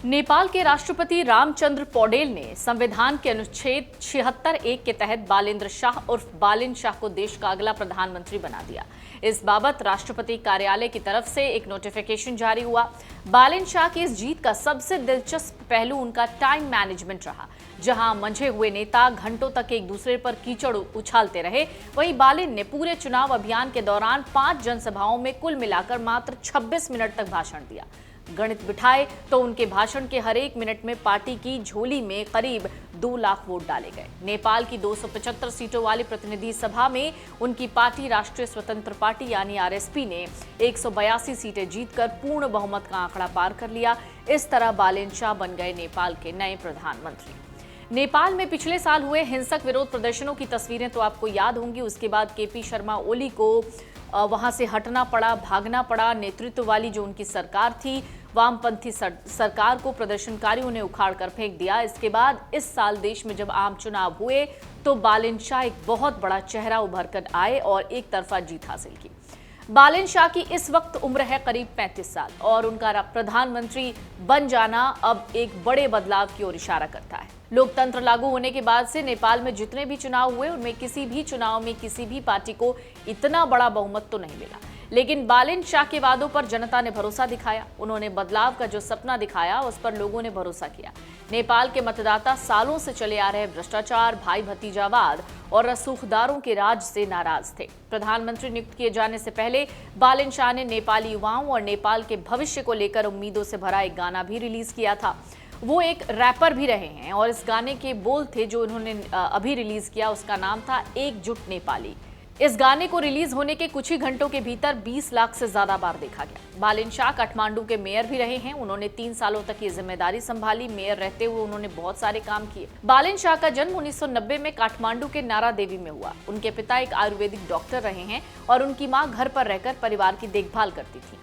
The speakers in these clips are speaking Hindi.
नेपाल के राष्ट्रपति रामचंद्र पौडेल ने संविधान के अनुच्छेद 76(1) के तहत बालेंद्र शाह उर्फ बालिन शाह को देश का अगला प्रधानमंत्री बना दिया। इस बाबत राष्ट्रपति कार्यालय की तरफ से एक नोटिफिकेशन जारी हुआ। बालिन शाह की इस जीत का सबसे दिलचस्प पहलू उनका टाइम मैनेजमेंट रहा। जहां मंझे हुए नेता घंटों तक एक दूसरे पर कीचड़ उछालते रहे, वहीं बालिन ने पूरे चुनाव अभियान के दौरान 5 जनसभाओं में कुल मिलाकर मात्र 26 मिनट तक भाषण दिया। गणित बिठाए तो उनके भाषण के हर एक मिनट में पार्टी की झोली में करीब 2 लाख वोट डाले गए। नेपाल की 275 सीटों वाली प्रतिनिधि सभा में उनकी पार्टी राष्ट्रीय स्वतंत्र पार्टी यानी आरएसपी ने 182 सीटें जीतकर पूर्ण बहुमत का आंकड़ा पार कर लिया। इस तरह बालिन शाह बन गए नेपाल के नए प्रधानमंत्री। नेपाल में पिछले साल हुए हिंसक विरोध प्रदर्शनों की तस्वीरें तो आपको याद होंगी। उसके बाद केपी शर्मा ओली को वहां से हटना पड़ा, भागना पड़ा। नेतृत्व वाली जो उनकी सरकार थी, वामपंथी सरकार को प्रदर्शनकारियों ने उखाड़ कर फेंक दिया। इसके बाद इस साल देश में जब आम चुनाव हुए तो बालिन शाह एक बहुत बड़ा चेहरा उभर कर आए और एक तरफा जीत हासिल की। बालिन शाह की इस वक्त उम्र है करीब 35 साल और उनका प्रधानमंत्री बन जाना अब एक बड़े बदलाव की ओर इशारा करता है। लोकतंत्र लागू होने के बाद से नेपाल में जितने भी चुनाव हुए उनमें किसी भी चुनाव में किसी भी पार्टी को इतना बड़ा बहुमत तो नहीं मिला, लेकिन बालिन शाह के वादों पर जनता ने भरोसा दिखाया। उन्होंने बदलाव का जो सपना दिखाया उस पर लोगों ने भरोसा किया। नेपाल के मतदाता सालों से चले आ रहे भ्रष्टाचार, भाई भतीजावाद और रसूखदारों के राज से नाराज थे। प्रधानमंत्री नियुक्त किए जाने से पहले बालिन शाह ने नेपाली युवाओं और नेपाल के भविष्य को लेकर उम्मीदों से भरा एक गाना भी रिलीज किया था। वो एक रैपर भी रहे हैं और इस गाने के बोल थे जो उन्होंने अभी रिलीज किया, उसका नाम था एकजुट नेपाली। इस गाने को रिलीज होने के कुछ ही घंटों के भीतर 20 लाख से ज्यादा बार देखा गया। बालिन शाह काठमांडू के मेयर भी रहे हैं। उन्होंने 3 सालों तक ये जिम्मेदारी संभाली। मेयर रहते हुए उन्होंने बहुत सारे काम किए। बालिन शाह का जन्म 1990 में काठमांडू के नारा देवी में हुआ। उनके पिता एक आयुर्वेदिक डॉक्टर रहे हैं और उनकी मां घर पर रहकर परिवार की देखभाल करती थी।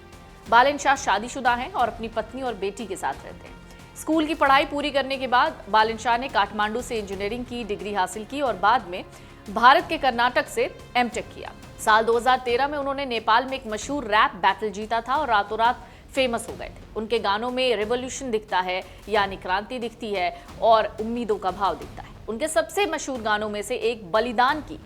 बालिन शाह शादीशुदा हैं और अपनी पत्नी और बेटी के साथ रहते हैं। स्कूल की पढ़ाई पूरी करने के बाद बालिन शाह ने काठमांडू से इंजीनियरिंग की डिग्री हासिल की और बाद में भारत के कर्नाटक से एमटेक किया। साल 2013 में उन्होंने नेपाल में एक मशहूर रैप बैटल जीता था और रातों रात फेमस हो गए थे। उनके गानों में रिवॉल्यूशन दिखता है, यानी क्रांति दिखती है और उम्मीदों का भाव दिखता है। उनके सबसे मशहूर गानों में से एक बलिदान की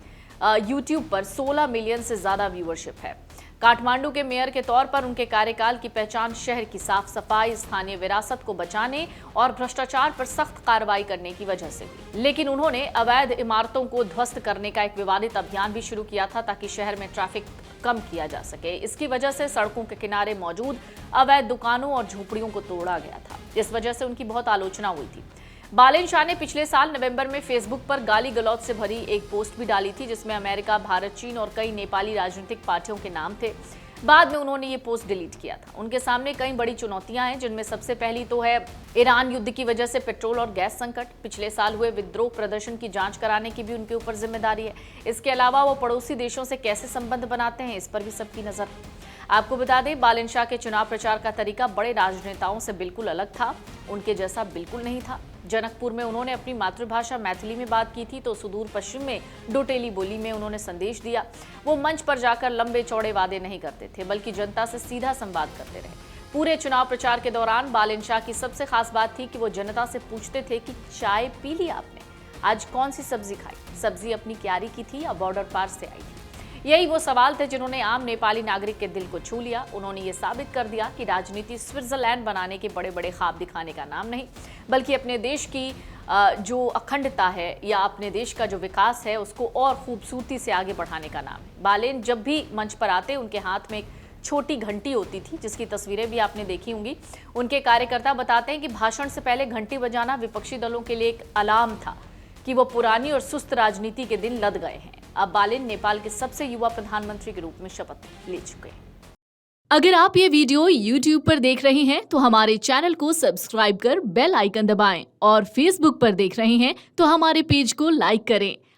यूट्यूब पर 16 मिलियन से ज्यादा व्यूअरशिप है। काठमांडू के मेयर के तौर पर उनके कार्यकाल की पहचान शहर की साफ सफाई, स्थानीय विरासत को बचाने और भ्रष्टाचार पर सख्त कार्रवाई करने की वजह से हुई। लेकिन उन्होंने अवैध इमारतों को ध्वस्त करने का एक विवादित अभियान भी शुरू किया था ताकि शहर में ट्रैफिक कम किया जा सके। इसकी वजह से सड़कों के किनारे मौजूद अवैध दुकानों और झोपड़ियों को तोड़ा गया था। इस वजह से उनकी बहुत आलोचना हुई थी। बालिन शाह ने पिछले साल नवंबर में फेसबुक पर गाली गलौज से भरी एक पोस्ट भी डाली थी जिसमें अमेरिका, भारत, चीन और कई नेपाली राजनीतिक पार्टियों के नाम थे। बाद में उन्होंने ये पोस्ट डिलीट किया था। उनके सामने कई बड़ी चुनौतियां हैं, जिनमें सबसे पहली तो है ईरान युद्ध की वजह से पेट्रोल और गैस संकट। पिछले साल हुए विद्रोह प्रदर्शन की जांच कराने की भी उनके ऊपर जिम्मेदारी है। इसके अलावा वो पड़ोसी देशों से कैसे संबंध बनाते हैं, इस पर भी सबकी नजर है। आपको बता दें, बालिन शाह के चुनाव प्रचार का तरीका बड़े राजनेताओं से बिल्कुल अलग था। उनके जैसा बिल्कुल नहीं था। जनकपुर में उन्होंने अपनी मातृभाषा मैथिली में बात की थी तो सुदूर पश्चिम में डोटेली बोली में उन्होंने संदेश दिया। वो मंच पर जाकर लंबे चौड़े वादे नहीं करते थे, बल्कि जनता से सीधा संवाद करते रहे। पूरे चुनाव प्रचार के दौरान बालिन शाह की सबसे खास बात थी कि वो जनता से पूछते थे कि चाय पी ली आपने, आज कौन सी सब्जी खाई, सब्जी अपनी क्यारी की थी या बॉर्डर पार से आई थी। यही वो सवाल थे जिन्होंने आम नेपाली नागरिक के दिल को छू लिया। उन्होंने ये साबित कर दिया कि राजनीति स्विट्जरलैंड बनाने के बड़े बड़े ख्वाब दिखाने का नाम नहीं, बल्कि अपने देश की जो अखंडता है या अपने देश का जो विकास है उसको और खूबसूरती से आगे बढ़ाने का नाम है। बालिन जब भी मंच पर आते उनके हाथ में एक छोटी घंटी होती थी जिसकी तस्वीरें भी आपने देखी होंगी। उनके कार्यकर्ता बताते हैं कि भाषण से पहले घंटी बजाना विपक्षी दलों के लिए एक अलार्म था कि वो पुरानी और सुस्त राजनीति के दिन लद गए हैं। अब बालिन नेपाल के सबसे युवा प्रधानमंत्री के रूप में शपथ ले चुके हैं। अगर आप ये वीडियो YouTube पर देख रहे हैं तो हमारे चैनल को सब्सक्राइब कर बेल आइकन दबाएं और Facebook पर देख रहे हैं तो हमारे पेज को लाइक करें।